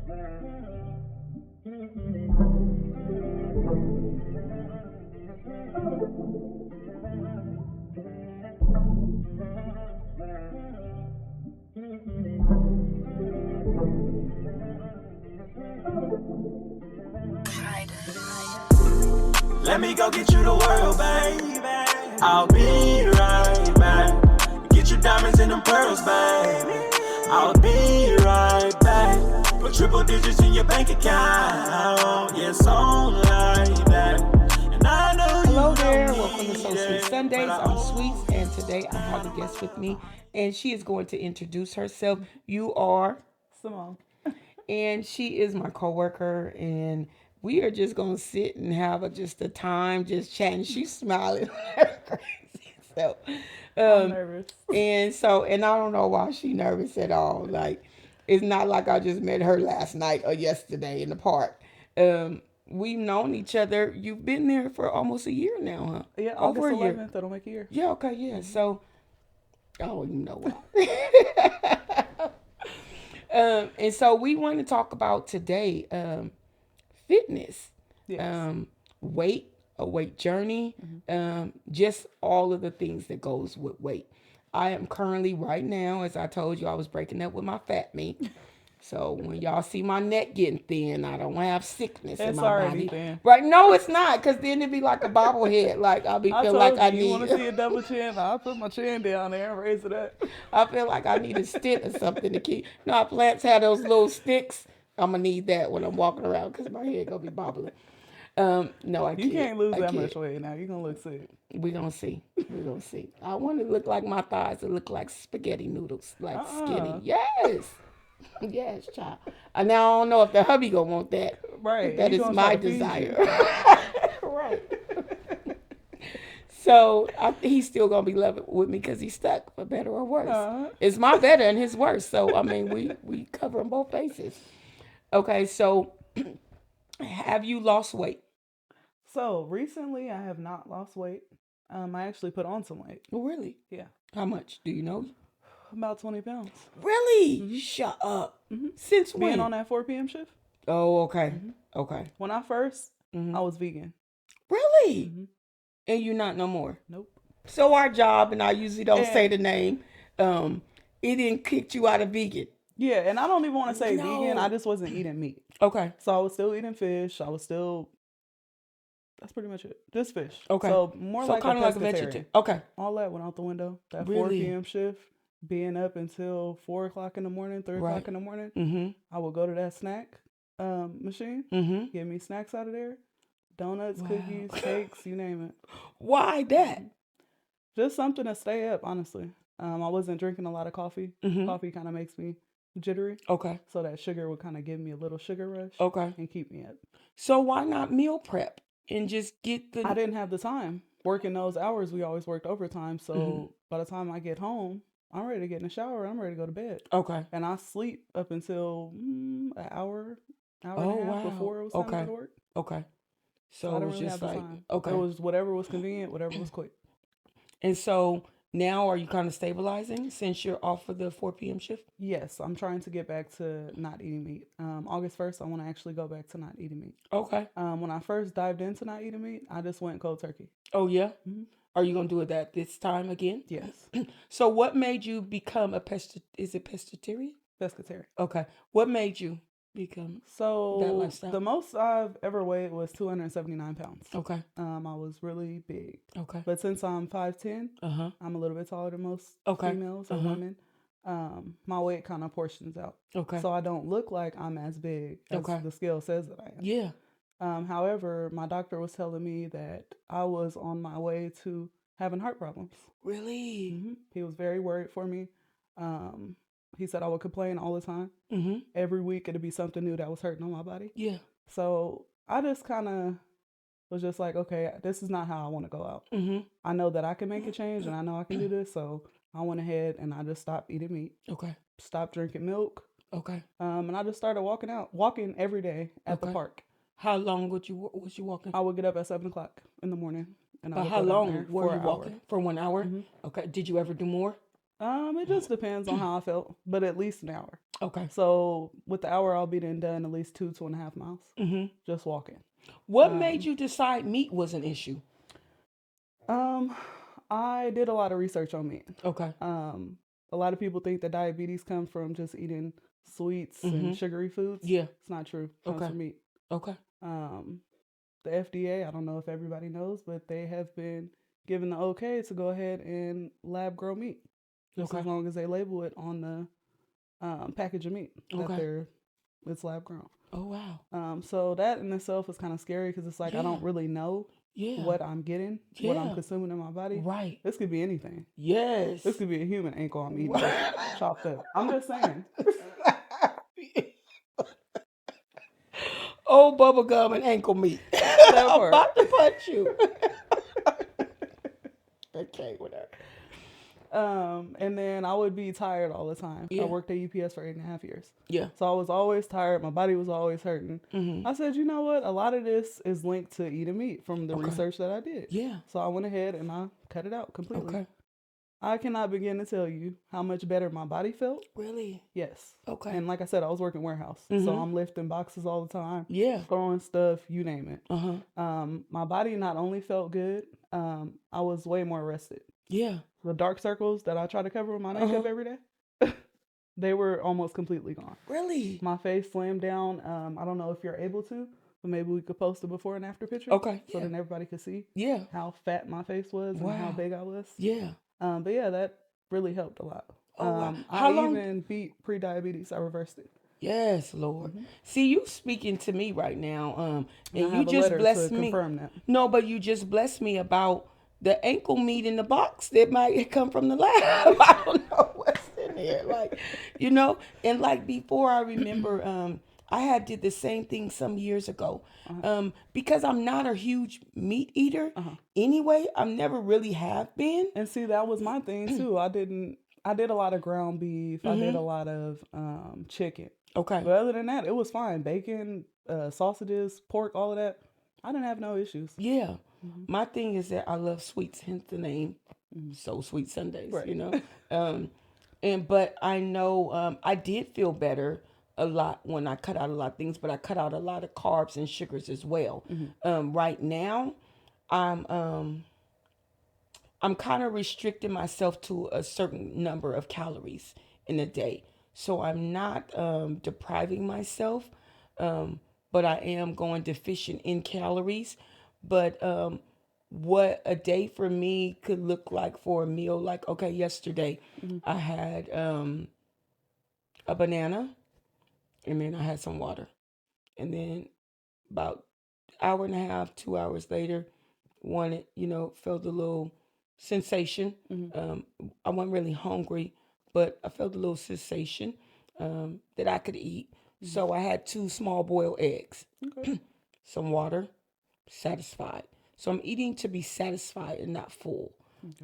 Let me go get you the world, baby. I'll be right back. Get your diamonds and them pearls, baby. I'll be right back. Put triple digits in your bank account. Yes, on like that. And I know you. Hello there, welcome to So Sweet Sundays. I'm Sweets, and today I have a guest with me, and she is going to introduce herself. You are Simone. and she is my coworker, and we are just gonna sit and have just a time, just chatting. She's smiling crazy. So, I'm nervous. and I don't know why she's nervous at all. Like, it's not like I just met her last night or yesterday in the park. We've known each other. You've been there for almost a year now, huh? Yeah, Over August a year. 11th, that'll make a year. Yeah. Okay. Yeah. So, I don't even know why. And so we want to talk about today fitness, Yes. weight, a weight journey, just all of the things that goes with weight. I am currently right now, as I told you, I was breaking up with my fat meat. So when y'all see my neck getting thin, I don't have sickness in It's my already body. thin. Right? No, it's not, because then it'd be like a bobblehead. Like I'll be I feel told like you, I you want need. to see a double chin? I'll put my chin down there and raise it up. I feel like I need a stick or something to keep. You know how plants have those little sticks? I'm gonna need that when I'm walking around because my head gonna be bobbling. No, I can't. You can't lose I that can't. much weight now. You're going to look sick. We gonna see. We gonna see. I want to look like my thighs to look like spaghetti noodles, like skinny. Yes, yes, child. Now I don't know if the hubby gonna want that. Right. That He is gonna my try to feed desire. you. Right. So he's still gonna be loving with me because he's stuck, for better or worse. It's my better and his worse. So I mean, we cover on both bases. Okay, so have you lost weight? So recently, I have not lost weight. I actually put on some weight. Oh, really? Yeah. How much? Do you know? About 20 pounds. Really? Shut up. Since when? Being on that 4 p.m. shift. Oh, okay. Okay. When I first, I was vegan. Really? And you not no more? Nope. So our job, and I usually don't say the name, it didn't kick you out of vegan. Yeah, and I don't even want to say vegan. I just wasn't eating meat. Okay. So I was still eating fish. I was still. That's pretty much it. Just fish. Okay. So more So like kind of like a pescatarian. vegetarian. Okay. All that went out the window. That Really? 4 p.m. shift, being up until 4 o'clock in the morning, 3 o'clock in the morning. I would go to that snack machine, get me snacks out of there, donuts, cookies, cakes, you name it. Why that? Just something to stay up, honestly. I wasn't drinking a lot of coffee. Coffee kind of makes me jittery. Okay. So that sugar would kind of give me a little sugar rush. Okay. And keep me up. So why not meal prep and just get the... I didn't have the time. Working those hours, we always worked overtime. So by the time I get home, I'm ready to get in the shower. I'm ready to go to bed. Okay. And I sleep up until an hour and a half before it was time to go to work. Okay. So I it didn't was really just have the like... time. Okay. It was whatever was convenient, whatever was quick. And so now are you kind of stabilizing since you're off of the 4 p.m. shift? Yes, I'm trying to get back to not eating meat. August 1st, I want to actually go back to not eating meat. Okay. When I first dived into not eating meat, I just went cold turkey. Oh, yeah? Are you going to do it this time again? Yes. So what made you become a pescatarian? Pescatarian. Okay. What made you become that lifestyle? The most I've ever weighed was 279 pounds. Okay. I was really big. Okay. But since I'm 5'10", I'm a little bit taller than most females or women. My weight kind of portions out. Okay. So I don't look like I'm as big as the scale says that I am. Yeah. However, my doctor was telling me that I was on my way to having heart problems. Really? He was very worried for me. He said I would complain all the time. Every week it'd be something new that was hurting on my body. Yeah. So I just kind of was just like, okay, this is not how I want to go out. I know that I can make a change and I know I can do this. So I went ahead and I just stopped eating meat. Okay. Stopped drinking milk. Okay. And I just started walking every day at the park. How long was you walking? I would get up at 7 o'clock in the morning. And But how long were you walking? For 1 hour? Okay. Did you ever do more? It just depends on how I felt, but at least an hour. Okay. So with the hour, I'll be done at least 2.5 miles. Just walking. What made you decide meat was an issue? I did a lot of research on meat. Okay. A lot of people think that diabetes comes from just eating sweets and sugary foods. Yeah. It's not true. It comes from meat. Okay. The FDA, I don't know if everybody knows, but they have been given the okay to go ahead and lab grow meat. Just as long as they label it on the package of meat that it's lab grown. Oh, wow. So that in itself is kind of scary because it's like I don't really know what I'm getting, what I'm consuming in my body. Right. This could be anything. Yes. This could be a human ankle I'm eating chopped up. I'm just saying. Oh, bubble gum and ankle meat. I'm about to punch you. Okay, whatever. And then I would be tired all the time. I worked at UPS for 8.5 years. Yeah. So I was always tired. My body was always hurting. I said, you know what? A lot of this is linked to eating meat from the research that I did. Yeah. So I went ahead and I cut it out completely. Okay. I cannot begin to tell you how much better my body felt. Really? Yes. Okay. And like I said, I was working warehouse. So I'm lifting boxes all the time. Yeah. Throwing stuff, you name it. Uh-huh. My body not only felt good, I was way more rested. Yeah. The dark circles that I try to cover with my makeup every day, they were almost completely gone. Really? My face slammed down. I don't know if you're able to, but maybe we could post a before and after picture. Okay. So then everybody could see Yeah. how fat my face was and how big I was. Yeah. But yeah, that really helped a lot. Oh, wow. I even beat pre-diabetes. I reversed it. Yes, Lord. See, you speaking to me right now, and I you have a just letter blessed to me. confirm that. No, but you just blessed me about the ankle meat in the box that might come from the lab. I don't know what's in there, like, you know. And like before, I remember I had did the same thing some years ago, because I'm not a huge meat eater anyway. I never really have been. And see, that was my thing too. I did a lot of ground beef. I did a lot of chicken. Okay. But other than that, it was fine. Bacon, sausages, pork, all of that. I didn't have no issues. Yeah. My thing is that I love sweets, hence the name So Sweet Sundays, Right. you know. But I know I did feel better a lot when I cut out a lot of things, but I cut out a lot of carbs and sugars as well. Right now, I'm kind of restricting myself to a certain number of calories in a day. So I'm not depriving myself, but I am going deficient in calories. But what a day for me could look like for a meal, like, okay, yesterday I had a banana, and then I had some water. And then about hour and a half, 2 hours later, felt a little sensation. I wasn't really hungry, but I felt a little sensation that I could eat. So I had 2 small boiled eggs, some water, satisfied. So I'm eating to be satisfied and not full.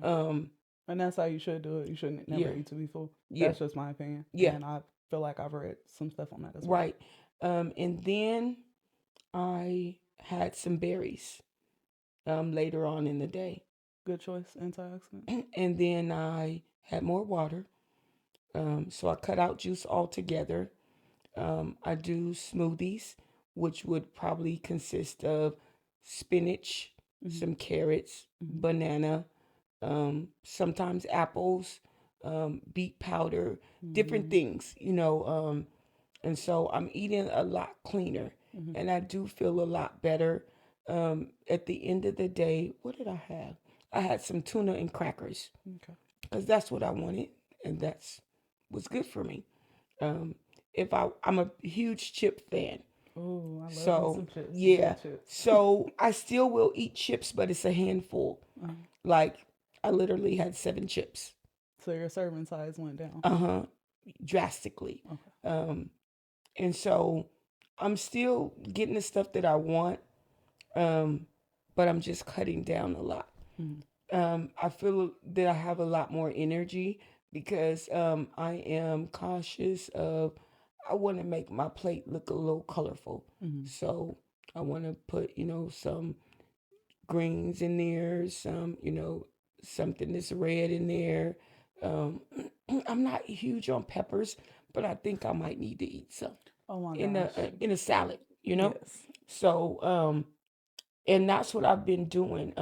And that's how you should do it. You shouldn't never eat to be full. That's just my opinion. Yeah. And I feel like I've read some stuff on that as well. Right. And then I had some berries later on in the day. Good choice, antioxidant. And then I had more water. So I cut out juice altogether. I do smoothies, which would probably consist of spinach, some carrots, banana, sometimes apples, beet powder, different things, and so I'm eating a lot cleaner, and I do feel a lot better. At the end of the day, what did I have? I had some tuna and crackers, because that's what I wanted, and that's what's good for me. I'm a huge chip fan. Oh, I love some chips. Yeah. Chips. So I still will eat chips, but it's a handful. Like I literally had 7 chips. So your serving size went down. Drastically. And so I'm still getting the stuff that I want, but I'm just cutting down a lot. I feel that I have a lot more energy because I am cautious of, I want to make my plate look a little colorful. So I want to put, some greens in there, some, something that's red in there, I'm not huge on peppers, but I think I might need to eat some Oh my in gosh. a salad, you know. Yes. So and that's what I've been doing.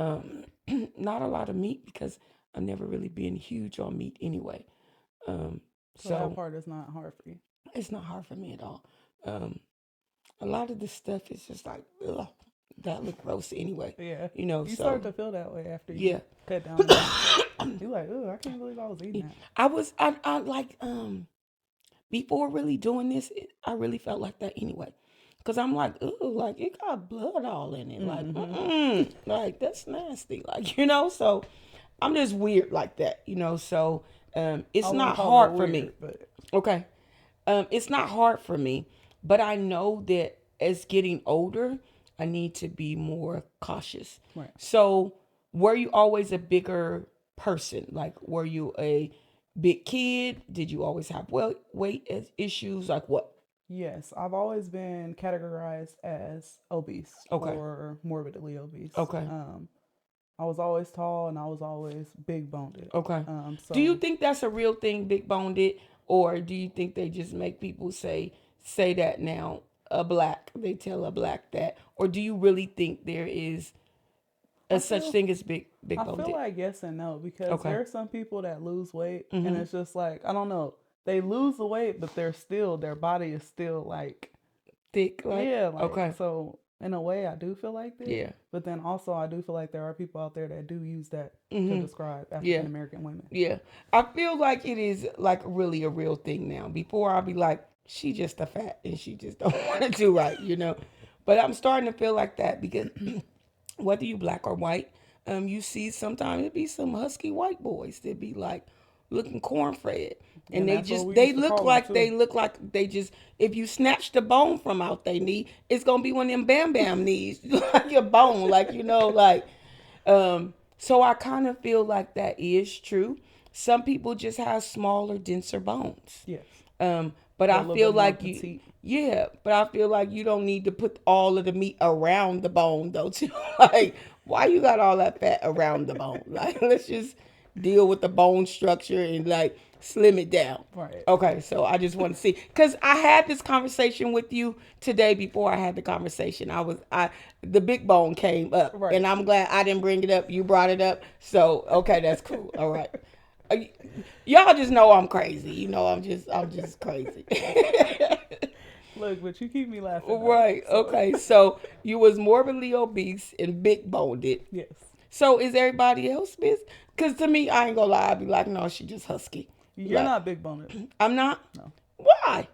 Not a lot of meat because I've never really been huge on meat anyway. Um, So that so part is not hard for you. it's not hard for me at all. Um, a lot of the stuff is just like, ugh, that look gross anyway. Yeah. You know, You so start to feel that way after you yeah. cut down on meat. You're like, oh, I can't believe I was eating that. I like before really doing this, I really felt like that anyway. Cause I'm like, ooh, like it got blood all in it, like that's nasty, like you know. So I'm just weird like that, you know. So I it's wouldn't not call it hard for me. weird, but Okay, it's not hard for me, but I know that as getting older, I need to be more cautious. right. So, were you always a bigger person? Like, were you a big kid? Did you always have weight issues? Like what? Yes, I've always been categorized as obese Okay. or morbidly obese. Okay. I was always tall and I was always big boned. Okay. So Do you think that's a real thing, big boned it, or do you think they just make people say that now? A black, they tell a black that, or do you really think there is a such thing as big I boned feel it? like yes and no because Okay. there are some people that lose weight Mm-hmm. and it's just like I don't know, they lose the weight but their body is still like Thick, like yeah, like okay, so in a way I do feel like that. yeah, But then also I do feel like there are people out there that do use that to mm-hmm. describe Yeah, African American women. yeah. I feel like it is like really a real thing now. Before I'll be like, she just a fat and she just don't want to do right, you know. But I'm starting to feel like that because whether you black or white, you see sometimes it be some husky white boys that be like looking cornfed. And And they that's what just we they used to look call them like too. they just if you snatch the bone from out their knee, it's gonna be one of them bam bam knees, like your bone, like you know, like so I kind of feel like that is true. Some people just have smaller, denser bones. Yes. But A I little feel bit more like petite. yeah, but I feel like you don't need to put all of the meat around the bone though. Too like, why you got all that fat around the bone? Like, let's just deal with the bone structure and like slim it down. Right. Okay, so I just want to see because I had this conversation with you today before I had the conversation. The big bone came up, Right. and I'm glad I didn't bring it up. You brought it up, so okay, that's cool. All right. Y'all just know I'm crazy. You know, I'm just crazy. Look, but you keep me laughing. Right. So. Okay. So you was morbidly obese and big boned. Yes. So is everybody else miss? Because to me, I ain't gonna lie. I'd be like, no, she just husky. You're like, not big boned. I'm not. No. Why?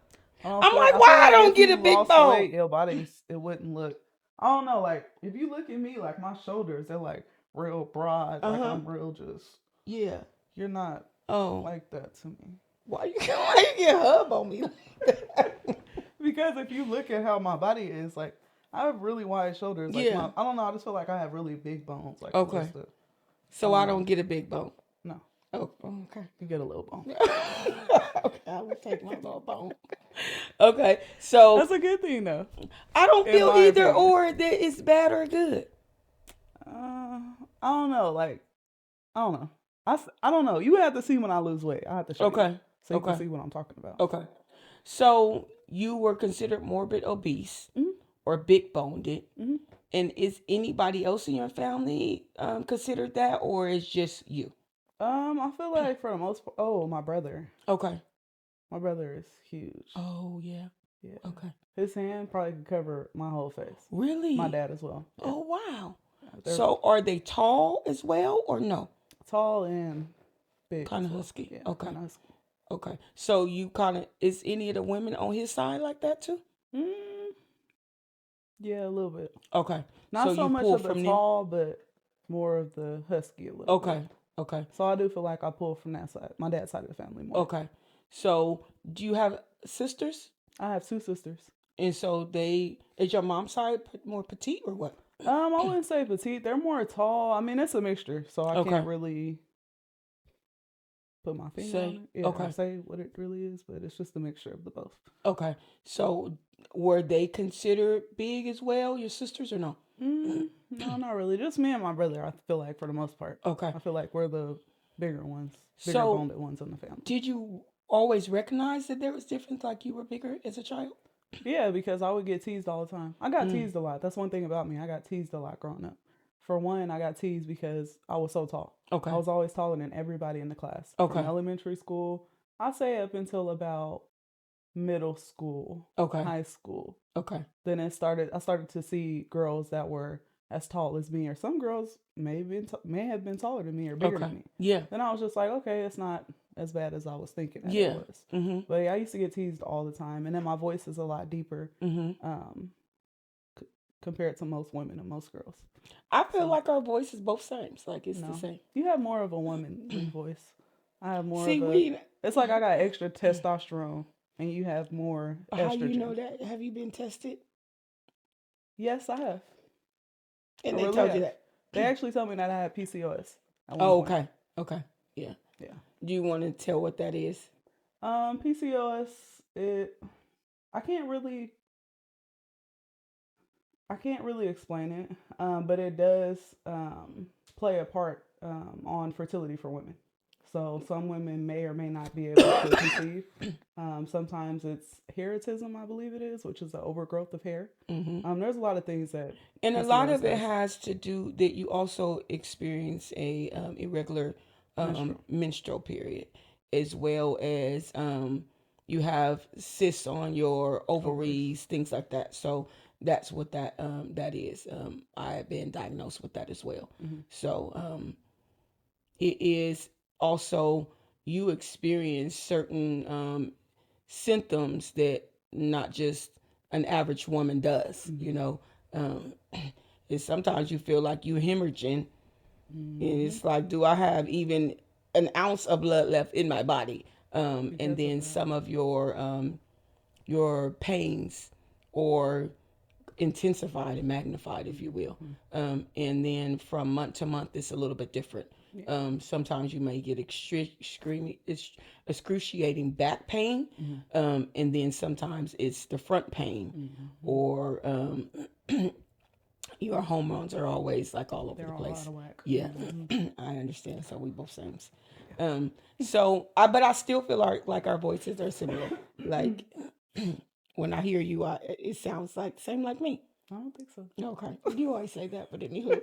I'm like, why I don't if get you a big lost bone? weight, your body it wouldn't look. I don't know. Like if you look at me, like my shoulders, they're like real broad. Like I'm real just. Yeah. You're not. Oh. Like that to me. Why you get hub on me like that? Because if you look at how my body is, like I have really wide shoulders. Like Yeah. I don't know. I just feel like I have really big bones. Like okay. So I don't get a big bone. No. Oh, okay. You get a little bone. Okay, I will take my little bone. Okay, so That's a good thing, though. I don't in feel my either opinion. or that it's bad or good. I don't know. Like, I don't know. I don't know. You have to see when I lose weight. I have to show you. Okay. So you can see what I'm talking about. Okay. So you were considered morbid obese or big boned. Mm-hmm. And is anybody else in your family considered that, or is just you? I feel like for the most part, my brother. Okay. My brother is huge. Oh, yeah. Yeah. Okay. His hand probably could cover my whole face. Really? My dad as well. Yeah. Oh, wow. They're So are they tall as well, or no? tall and big. Kind of as well. husky. Yeah, Okay. kind of husky. Okay. So you kind of, is any of the women on his side like that too? Yeah, a little bit. Okay. Not so you much pull of the from tall, but more of the husky a little bit. Okay. So I do feel like I pull from that side, my dad's side of the family more. Okay. So do you have sisters? I have 2 sisters. And so is your mom's side more petite or what? I wouldn't say petite. They're more tall. I mean, it's a mixture, so I can't really put my finger on it. Yeah, I say what it really is, but it's just a mixture of the both. Okay. So were they considered big as well, your sisters, or no? No, not really. Just me and my brother, I feel like, for the most part. Okay. I feel like we're the bigger ones, So, boned ones in the family. Did you always recognize that there was difference, like you were bigger as a child? Yeah, because I would get teased all the time. I got teased a lot. That's one thing about me. I got teased a lot growing up. For one, I got teased because I was so tall. Okay. I was always taller than everybody in the class. Okay. From elementary school, I'd say up until about middle school, Okay. high school. Okay. Then I started to see girls that were as tall as me, or some girls may have been taller than me or bigger than me. Yeah. Then I was just like, okay, it's not as bad as I was thinking that Yeah. it was. But yeah, I used to get teased all the time, and then my voice is a lot deeper compared to most women and most girls. I feel like our voice is both same. Like it's the same. You have more of a womanly voice. I have more of it's like I got extra testosterone, and you have more estrogen. How you know that? Have you been tested? Yes, I have. And they told you that? They actually told me that I had PCOS. Oh, okay. Okay. Yeah. Yeah. Do you want to tell what that is? PCOS, I can't really explain it, but it does play a part on fertility for women. So some women may or may not be able to conceive. Sometimes it's heritism, I believe it is, which is the overgrowth of hair. There's a lot of things that, and a lot of it has to do that you also experience a irregular menstrual period, as well as you have cysts on your ovaries, things like that. So that's what that is. I have been diagnosed with that as well. So it is also you experience certain symptoms that not just an average woman does. You know, and sometimes you feel like you're hemorrhaging. And it's like, do I have even an ounce of blood left in my body? And then some of your pains or intensified and magnified, if you will. And then from month to month, it's a little bit different. Sometimes you may get excruciating back pain, and then sometimes it's the front pain, or your hormones are always like all over the place. All out of whack. Yeah, I understand. So we both same. But I still feel like our voices are similar. Like when I hear you, it sounds like same like me. I don't think so. Okay, you always say that, but anywho,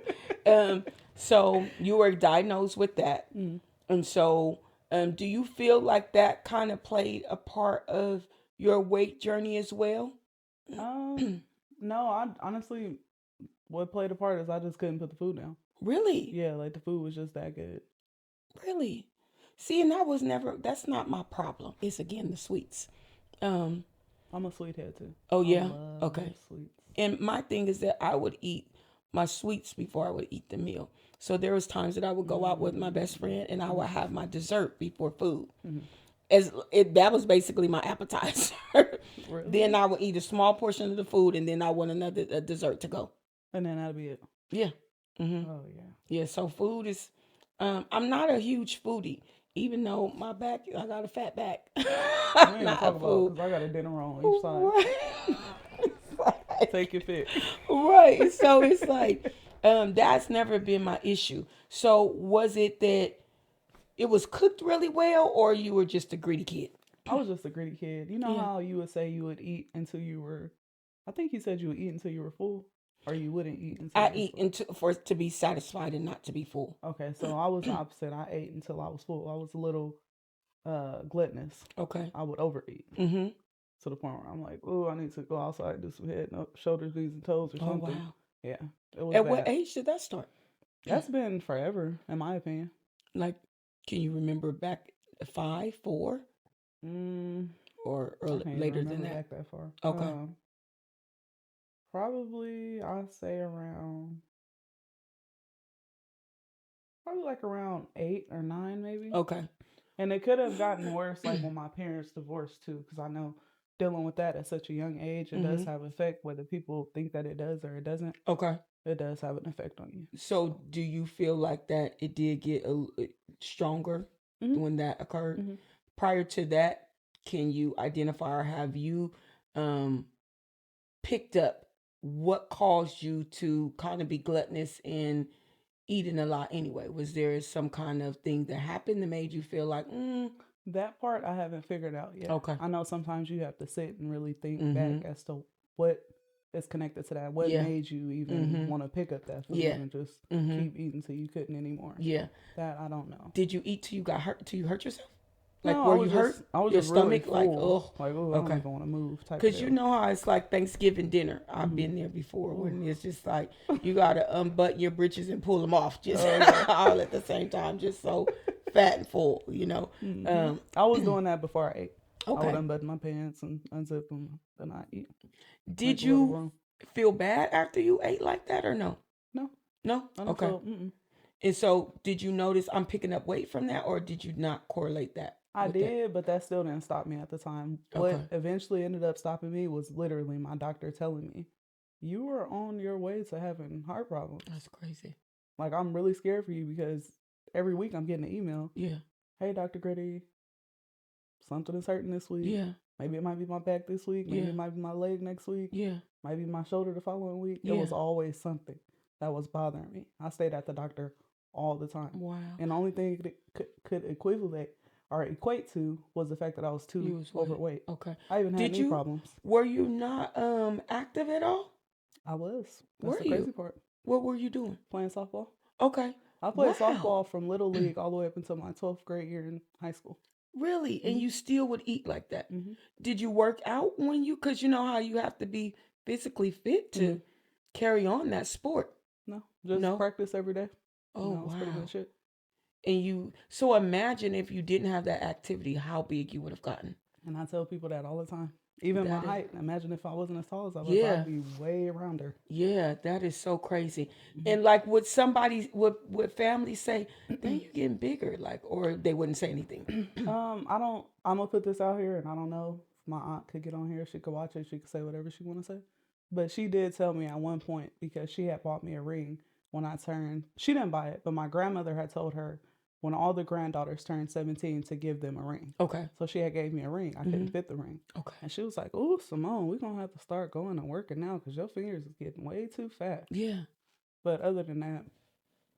so you were diagnosed with that, and so do you feel like that kind of played a part of your weight journey as well? No, I honestly, what played a part is I just couldn't put the food down. Really? Yeah, like the food was just that good. Really? See, and that's not my problem. It's again the sweets. I'm a sweethead too. Oh yeah? I love Okay. Sweets. And my thing is that I would eat my sweets before I would eat the meal. So there was times that I would go out with my best friend and I would have my dessert before food. That was basically my appetizer. Really? Then I would eat a small portion of the food and then I want another dessert to go. And then that'd be it. Yeah. Oh yeah. Yeah. So food is. I'm not a huge foodie, even though I got a fat back. I ain't talk about because I got a dinner on each side. Take your pick. Right. So it's like that's never been my issue. So was it that it was cooked really well, or you were just a greedy kid? I was just a greedy kid. You know how you would say you would eat until you were, I think you said you would eat until you were full, or you wouldn't eat until I eat to be satisfied and not to be full. Okay, so I was the opposite. I ate until I was full. I was a little gluttonous. Okay. I would overeat. To the point where I'm like, oh, I need to go outside and do some head, shoulders, knees, and toes or something. Wow. Yeah. It was At bad. what age did that start? That's been forever, in my opinion. Like, can you remember back 5, 4? Or later than that? Back that far. Okay. Probably, I'd say around 8 or 9, maybe. Okay. And it could have gotten worse, like when my parents divorced too, because I know dealing with that at such a young age, it does have an effect, whether people think that it does or it doesn't. Okay. It does have an effect on you. So do you feel like that it did get stronger when that occurred? Prior to that, can you identify or have you picked up what caused you to kind of be gluttonous and eating a lot anyway? Was there some kind of thing that happened that made you feel like, That part I haven't figured out yet. Okay. I know sometimes you have to sit and really think Mhm. back as to what is connected to that. What Yeah. made you even want to pick up that food Yeah. and just keep eating till you couldn't anymore? Yeah. That I don't know. Did you eat till you got hurt? Till you hurt yourself? Like, No, were you hurt? I was Your just really stomach, like, full. oh, Like, oh, I don't okay. even want to move. Type of Because you deal. know how it's like Thanksgiving dinner. I've been there before when it's just like you got to unbutton your britches and pull them off just all at the same time, just so fat and full, you know. I was doing that before I ate. I would Okay. unbutton my pants and unzip them, then I eat. Did Make a little you room. feel bad after you ate like that or no? No, No? I don't Okay. feel. And so did you notice I'm picking up weight from that or did you not correlate that? I with that? did, but that still didn't stop me at the time. Okay. What eventually ended up stopping me was literally my doctor telling me, "You are on your way to having heart problems." That's crazy. Like, I'm really scared for you because every week I'm getting an email. Yeah. Hey, Dr. Gritty, something is hurting this week. Yeah. Maybe it might be my back this week. Maybe Yeah. it might be my leg next week. Yeah. Might be my shoulder the following week. It was Yeah. always something that was bothering me. I stayed at the doctor all the time. Wow. And the only thing it could equate to was the fact that I was too overweight. Okay. I even had knee problems. Were you not active at all? I was. Were That's the you? crazy part. What were you doing? Playing softball. Okay. I played Wow. softball from Little League all the way up until my 12th grade year in high school. Really? And you still would eat like that? Mm-hmm. Did you work out when you, because you know how you have to be physically fit to carry on that sport? No, just practice every day. Oh, It's pretty good shit. And so imagine if you didn't have that activity, how big you would have gotten. And I tell people that all the time. Even my height. Imagine if I wasn't as tall as I was, I'd be way around her. Yeah, that is so crazy. And like, would family say, then you getting bigger, like, or they wouldn't say anything? I'm gonna put this out here, and I don't know if my aunt could get on here. She could watch it. She could say whatever she want to say. But she did tell me at one point, because she had bought me a ring when I turned. She didn't buy it, but my grandmother had told her when all the granddaughters turned 17 to give them a ring. Okay. So she had gave me a ring. I couldn't fit the ring. Okay. And she was like, "Oh, Simone, we're gonna have to start going and working now because your fingers is getting way too fat." Yeah. But other than that,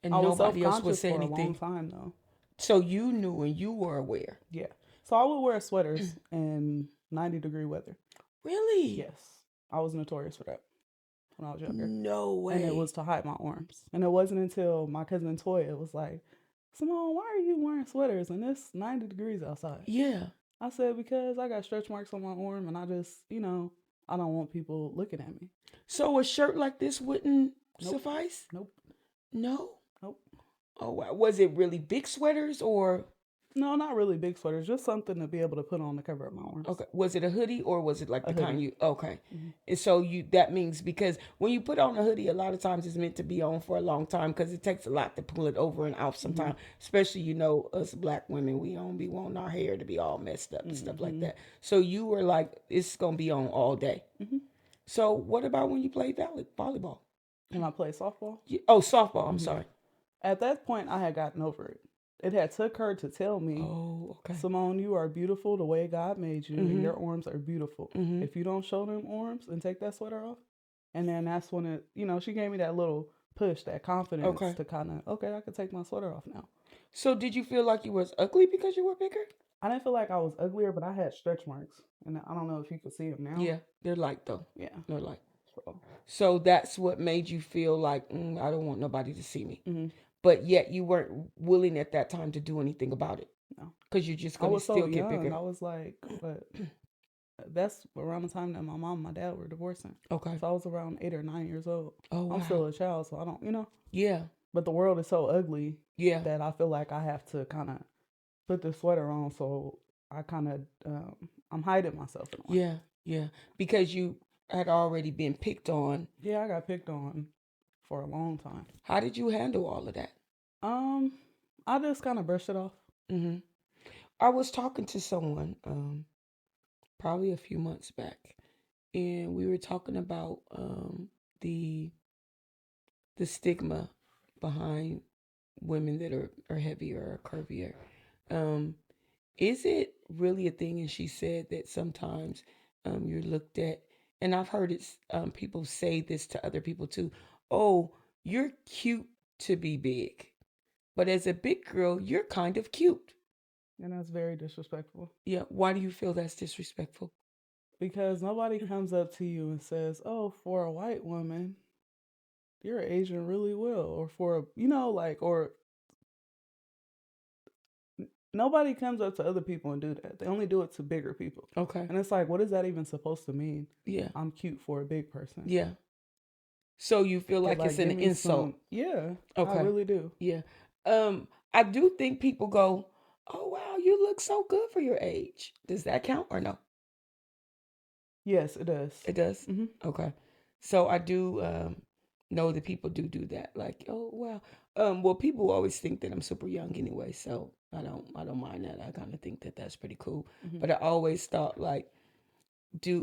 and I was nobody else would self-conscious say for anything. a long time though. So you knew and you were aware. Yeah. So I would wear sweaters in 90-degree weather. Really? Yes. I was notorious for that when I was younger. No way. And it was to hide my arms. And it wasn't until my cousin Toya was like, "Simone, why are you wearing sweaters and it's 90 degrees outside?" Yeah. I said, "Because I got stretch marks on my arm and I just, I don't want people looking at me." So a shirt like this wouldn't suffice? Nope. No? Nope. Oh, wow. Was it really big sweaters or? No, not really big sweaters. Just something to be able to put on to cover up my arms. Okay. Was it a hoodie or was it like the kind you? Okay. Mm-hmm. And so that means because when you put on a hoodie, a lot of times it's meant to be on for a long time because it takes a lot to pull it over and off sometimes. Especially, us black women, we don't be wanting our hair to be all messed up and stuff like that. So you were like, it's going to be on all day. Mm-hmm. So what about when you played volleyball? When I played softball? Softball. I'm sorry. At that point, I had gotten over it. It had took her to tell me, "Simone, you are beautiful the way God made you, and your arms are beautiful. If you don't show them arms and take that sweater off," and then that's when it, she gave me that little push, that confidence to kind of, I could take my sweater off now. So did you feel like you was ugly because you were bigger? I didn't feel like I was uglier, but I had stretch marks, and I don't know if you could see them now. Yeah, they're light though. Yeah, they're light. So that's what made you feel like I don't want nobody to see me. Mm-hmm. But yet you weren't willing at that time to do anything about it. No. Because you're just going to still get bigger. I was like, but that's around the time that my mom and my dad were divorcing. Okay. So I was around 8 or 9 years old. Oh, wow. I'm still a child, so I don't, Yeah. But the world is so ugly yeah. that I feel like I have to kind of put the sweater on. So I kind of, I'm hiding myself in a way. Yeah. Yeah. Because you had already been picked on. Yeah, I got picked on for a long time. How did you handle all of that? I just kind of brushed it off. Mm-hmm. I was talking to someone probably a few months back, and we were talking about the stigma behind women that are heavier or curvier. Is it really a thing? And she said that sometimes you're looked at, and I've heard it. People say this to other people too. Oh, you're cute to be big. But as a big girl, you're kind of cute. And that's very disrespectful. Yeah. Why do you feel that's disrespectful? Because nobody comes up to you and says, "Oh, for a white woman, you're Asian really well," or for or nobody comes up to other people and do that. They only do it to bigger people. Okay. And it's like, what is that even supposed to mean? Yeah. I'm cute for a big person. Yeah. So you feel like it's an insult. Yeah. Okay. I really do. Yeah. I do think people go, "Oh wow, you look so good for your age." Does that count or no? Yes, it does. It does. Mm-hmm. Okay. So I do know that people do that. Like, oh wow. Well, people always think that I'm super young anyway, so I don't mind that. I kind of think that that's pretty cool. Mm-hmm. But I always thought like,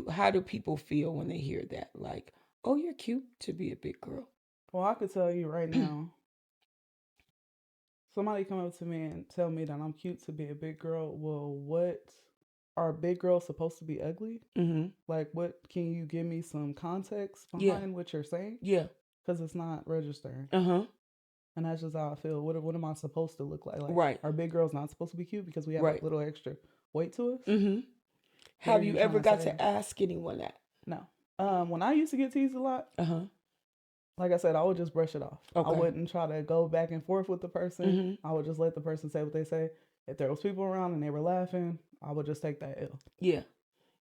how do people feel when they hear that? Like, oh, you're cute to be a big girl. Well, I could tell you right now, somebody come up to me and tell me that I'm cute to be a big girl. Well, what are big girls supposed to be ugly? Mm-hmm. Like, what can you give me some context behind what you're saying? Yeah. Because it's not registering. Uh-huh. And that's just how I feel. What am I supposed to look like? Like, right. Are big girls not supposed to be cute because we have a little extra weight to us? Mm-hmm. Have you ever got to ask anyone that? No. When I used to get teased a lot, like I said, I would just brush it off. Okay. I wouldn't try to go back and forth with the person. Mm-hmm. I would just let the person say what they say. If there was people around and they were laughing, I would just take that L. Yeah.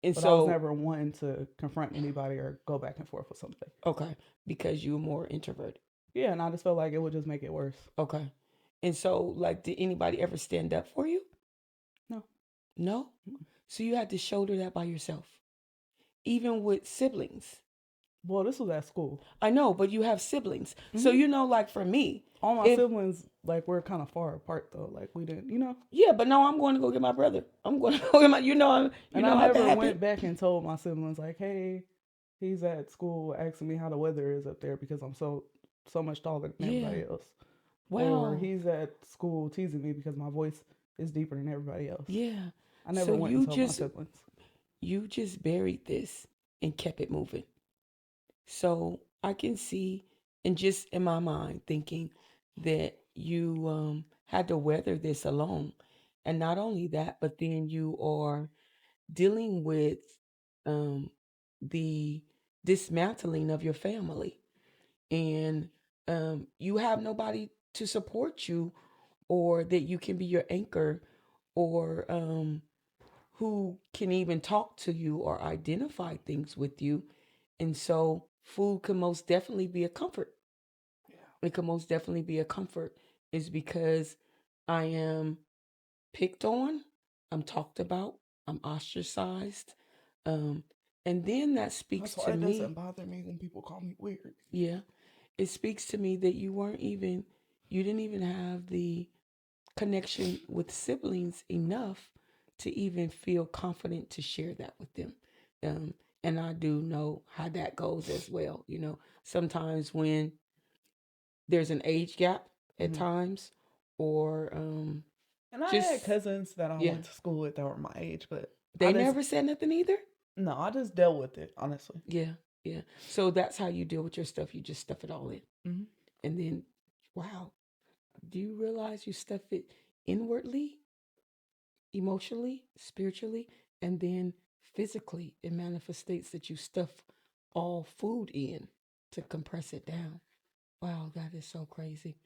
And but I was never one to confront anybody or go back and forth with something. Okay. Because you were more introverted. Yeah, and I just felt like it would just make it worse. Okay. And so, like, did anybody ever stand up for you? No. No? Mm-hmm. So you had to shoulder that by yourself? Even with siblings? Well, this was at school. I know, but you have siblings. Mm-hmm. So, like for me. All my siblings, like, we're kind of far apart, though. Like, we didn't, Yeah, but no, I'm going to go get my brother. I'm going to go get my, I never went back and told my siblings, like, hey, he's at school asking me how the weather is up there because I'm so much taller than everybody else. Wow. Or he's at school teasing me because my voice is deeper than everybody else. Yeah. I never went and told my siblings. You just buried this and kept it moving. So I can see, and just in my mind, thinking that you had to weather this alone. And not only that, but then you are dealing with the dismantling of your family. And you have nobody to support you, or that you can be your anchor, or who can even talk to you or identify things with you. And so food can most definitely be a comfort. Yeah. It can most definitely be a comfort, is because I am picked on, I'm talked about, I'm ostracized. And then that speaks to me. That's why it doesn't bother me when people call me weird. Yeah. It speaks to me that you didn't even have the connection with siblings enough to even feel confident to share that with them. And I do know how that goes as well. Sometimes when there's an age gap at times, or and I had cousins that I went to school with that were my age, but they never said nothing either. No, I just dealt with it, honestly. Yeah. So that's how you deal with your stuff. You just stuff it all in. Mm-hmm. And then, wow, do you realize you stuff it inwardly, emotionally, spiritually, and then physically? It manifests that you stuff all food in to compress it down. Wow, that is so crazy.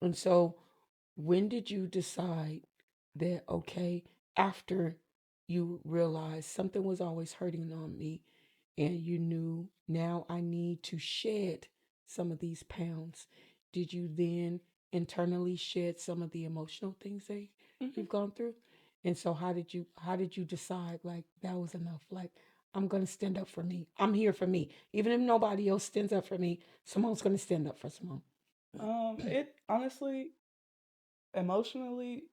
And so when did you decide that, okay, after you realized something was always hurting on me, and you knew now I need to shed some of these pounds, did you then internally shed some of the emotional things that you've gone through? And so how did you decide, like, that was enough? Like, I'm going to stand up for me. I'm here for me. Even if nobody else stands up for me, Simone's going to stand up for Simone. It honestly, emotionally,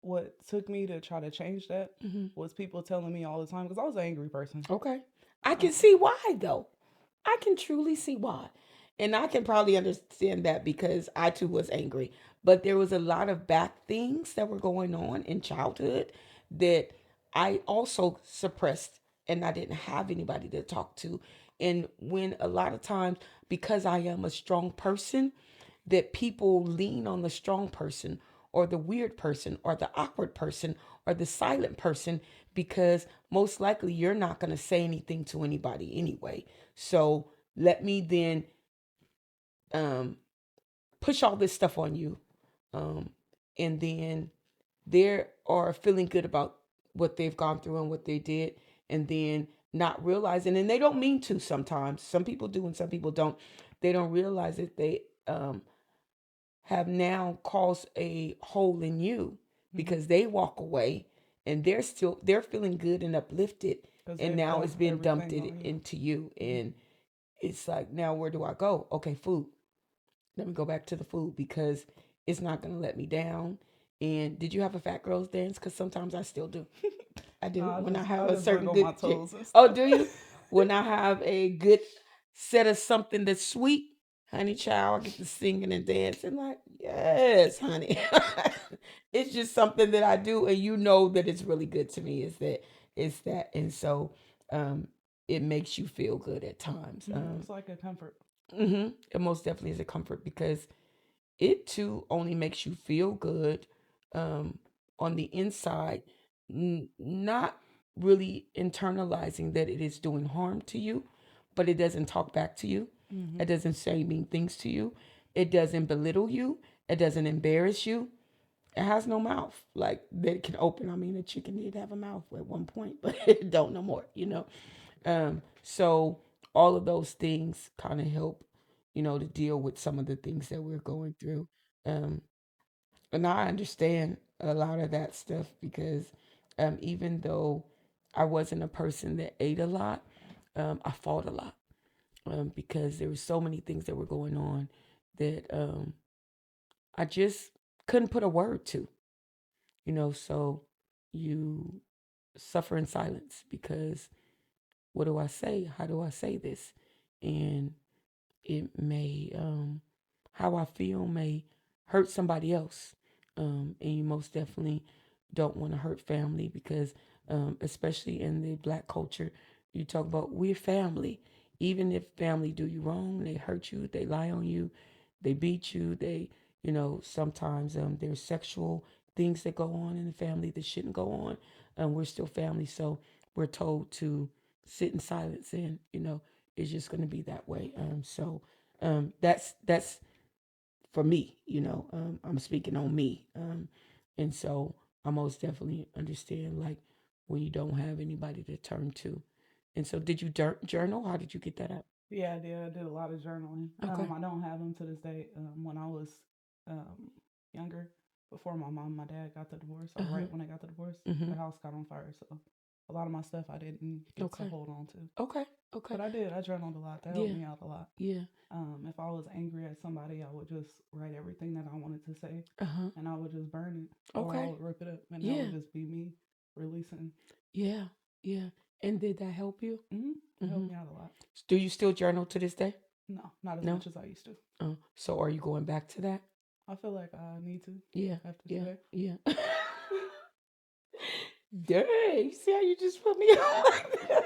what took me to try to change that was people telling me all the time, because I was an angry person. Okay. I can see why, though. I can truly see why. And I can probably understand that because I too was angry. But there was a lot of back things that were going on in childhood that I also suppressed, and I didn't have anybody to talk to. And when a lot of times, because I am a strong person, that people lean on the strong person or the weird person or the awkward person or the silent person, because most likely you're not going to say anything to anybody anyway. So let me then push all this stuff on you. And then they are feeling good about what they've gone through and what they did, and then not realizing, and they don't mean to sometimes. Some people do and some people don't. They don't realize that they have now caused a hole in you because they walk away and they're feeling good and uplifted, and now it's been dumped into you. And it's like, now where do I go? Okay, food. Let me go back to the food because it's not going to let me down. And did you have a fat girls dance? Because sometimes I still do. I do. When I have a certain good. Oh, do you? When I have a good set of something that's sweet, honey child, I get to singing and dancing like, yes, honey. It's just something that I do, and you know that it's really good to me. It's that, and so it makes you feel good at times. It's like a comfort. It most definitely is a comfort because it too only makes you feel good on the inside, not really internalizing that it is doing harm to you, but it doesn't talk back to you. It doesn't say mean things to you. It doesn't belittle you. It doesn't embarrass you. It has no mouth like that it can open. I mean, a chicken did have a mouth at one point, but it don't no more, So all of those things kind of help, to deal with some of the things that we're going through. And I understand a lot of that stuff because even though I wasn't a person that ate a lot, I fought a lot because there were so many things that were going on that I just couldn't put a word to, so you suffer in silence because what do I say? How do I say this? And it may, how I feel may hurt somebody else. And you most definitely don't want to hurt family because, especially in the Black culture, you talk about we're family. Even if family do you wrong, they hurt you, they lie on you, they beat you, they, sometimes there's sexual things that go on in the family that shouldn't go on. We're still family, so we're told to sit in silence, and it's just going to be that way. So that's for me. I'm speaking on me, and so I most definitely understand like when you don't have anybody to turn to. And so, did you journal? How did you get that out? Yeah, I did. I did a lot of journaling. Okay. I don't have them to this day. When I was younger, before my mom and my dad got the divorce, or right when they got the divorce, the house got on fire. So a lot of my stuff I didn't get to hold on to. Okay. But I did. I journaled a lot. That helped me out a lot. Yeah. If I was angry at somebody, I would just write everything that I wanted to say, and I would just burn it. Or I would rip it up, and that would just be me releasing. Yeah. And did that help you? It helped me out a lot. Do you still journal to this day? No, not as much as I used to. So are you going back to that? I feel like I need to. Yeah. After today. Yeah. Dang, see how you just put me on like that?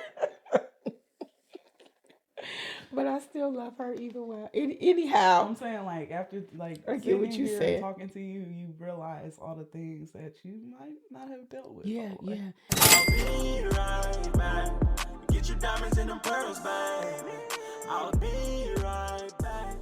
But I still love her either way. Anyhow, I'm saying like after I get what you said. Talking to you, you realize all the things that you might not have dealt with. Yeah. I'll be right back. Get your diamonds and them pearls, baby. I'll be right back.